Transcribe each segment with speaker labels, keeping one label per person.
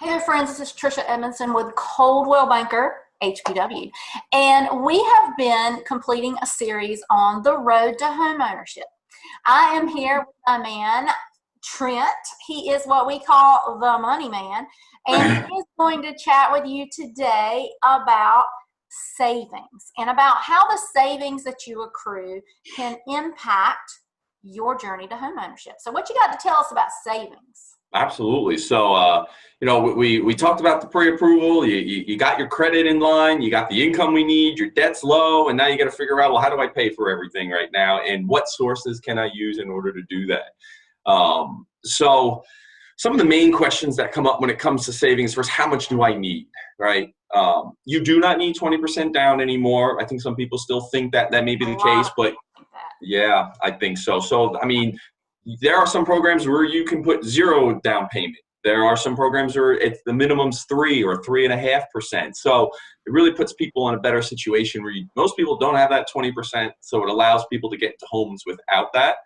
Speaker 1: Hey there, friends. This is Trisha Edmondson with Coldwell Banker, HPW. And we have been completing a series on the road to home ownership. I am here with my man, Trent. He is what we call the money man. And he is going to chat with you today about savings and about how the savings that you accrue can impact your journey to home ownership. So what you got to tell us about savings?
Speaker 2: Absolutely. So, we talked about the pre-approval. You got your credit in line. You got the income we need. Your debt's low, and now you got to figure out, well, how do I pay for everything right now, and what sources can I use in order to do that? So, some of the main questions that come up when it comes to savings: first, how much do I need? Right? You do not need 20% down anymore. I think some people still think that may be the case, but yeah, I think so. So, I mean, there are some programs where you can put zero down payment. There are some programs where the minimum's 3 or 3.5%. So it really puts people in a better situation where most people don't have that 20%. So it allows people to get into homes without that.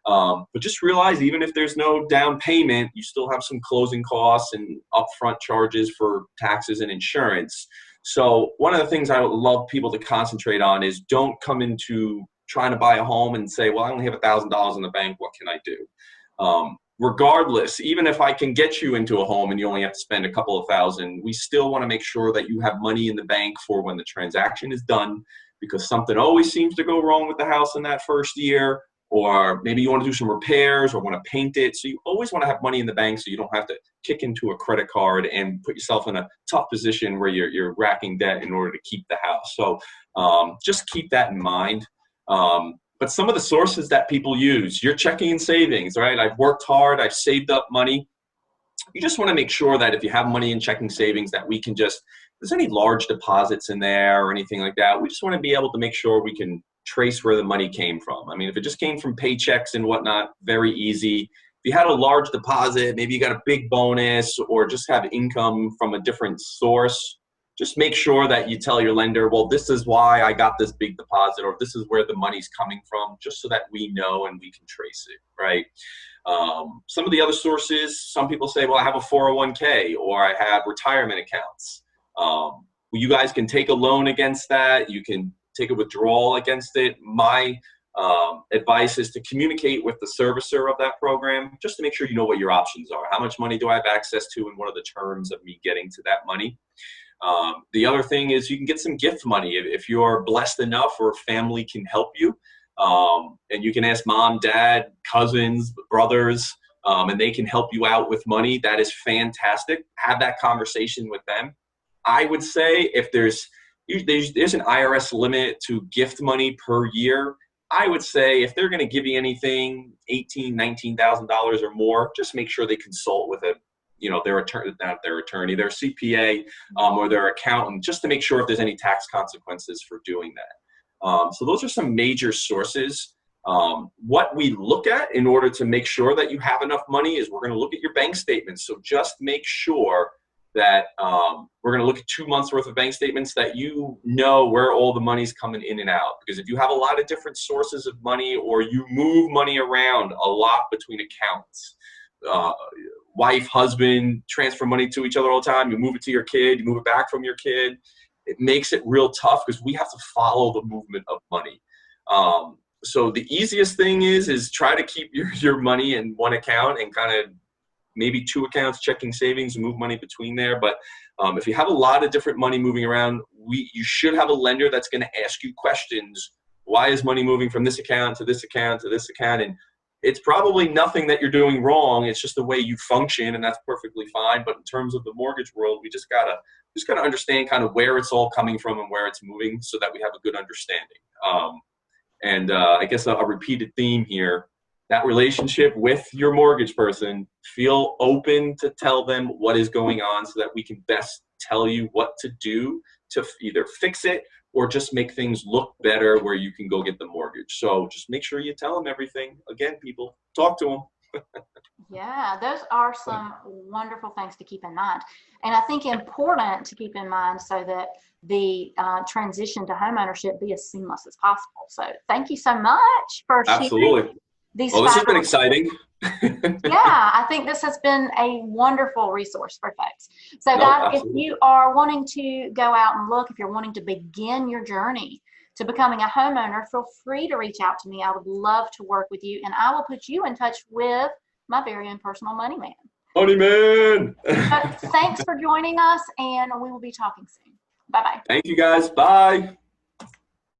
Speaker 2: But just realize, even if there's no down payment, you still have some closing costs and upfront charges for taxes and insurance. So one of the things I would love people to concentrate on is don't come into trying to buy a home and say, well, I only have $1,000 in the bank. What can I do? Regardless, even if I can get you into a home and you only have to spend a couple of thousand, we still want to make sure that you have money in the bank for when the transaction is done, because something always seems to go wrong with the house in that first year, or maybe you want to do some repairs or want to paint it. So you always want to have money in the bank so you don't have to kick into a credit card and put yourself in a tough position where you're racking debt in order to keep the house. So just keep that in mind. But some of the sources that people use, your checking and savings, right? I've worked hard, I've saved up money. You just want to make sure that if you have money in checking savings, that we can just, if there's any large deposits in there or anything like that, we just want to be able to make sure we can trace where the money came from. I mean, if it just came from paychecks and whatnot, very easy. If you had a large deposit, maybe you got a big bonus or just have income from a different source, just make sure that you tell your lender, well, this is why I got this big deposit, or this is where the money's coming from, just so that we know and we can trace it, right? Some of the other sources, some people say, well, I have a 401k or I have retirement accounts. You guys can take a loan against that. You can take a withdrawal against it. My advice is to communicate with the servicer of that program just to make sure you know what your options are. How much money do I have access to, and what are the terms of me getting to that money? The other thing is you can get some gift money if you're blessed enough or family can help you. And you can ask mom, dad, cousins, brothers, and they can help you out with money. That is fantastic. Have that conversation with them. I would say if there's an IRS limit to gift money per year, I would say if they're going to give you anything, $18,000, $19,000 or more, just make sure they consult with their attorney, their CPA, or their accountant, just to make sure if there's any tax consequences for doing that. So those are some major sources. What we look at in order to make sure that you have enough money is we're going to look at your bank statements. So just make sure that we're going to look at 2 months worth of bank statements, that you know where all the money's coming in and out. Because if you have a lot of different sources of money, or you move money around a lot between accounts, wife, husband, transfer money to each other all the time, you move it to your kid, you move it back from your kid, it makes it real tough because we have to follow the movement of money. So the easiest thing is try to keep your money in one account and kind of maybe 2 accounts, checking, savings, and move money between there. But if you have a lot of different money moving around, you should have a lender that's going to ask you questions. Why is money moving from this account to this account to this account? And it's probably nothing that you're doing wrong. It's just the way you function, and that's perfectly fine. But in terms of the mortgage world, we just gotta understand kind of where it's all coming from and where it's moving, so that we have a good understanding. I guess a repeated theme here: that relationship with your mortgage person, feel open to tell them what is going on so that we can best tell you what to do to either fix it or just make things look better where you can go get the mortgage. So just make sure you tell them everything. Again, people, talk to them.
Speaker 1: Yeah, those are some wonderful things to keep in mind. And I think important to keep in mind so that the transition to homeownership be as seamless as possible. So thank you so much for sharing
Speaker 2: Absolutely.
Speaker 1: these.
Speaker 2: Well, this has been exciting.
Speaker 1: Yeah, I think this has been a wonderful resource for folks. So
Speaker 2: No,
Speaker 1: guys, if
Speaker 2: absolutely.
Speaker 1: you are wanting to go out and look, if you're wanting to begin your journey to becoming a homeowner, feel free to reach out to me. I would love to work with you, and I will put you in touch with my very own personal money man.
Speaker 2: Money man.
Speaker 1: But thanks for joining us, and we will be talking soon. Bye-bye.
Speaker 2: Thank you guys. Bye.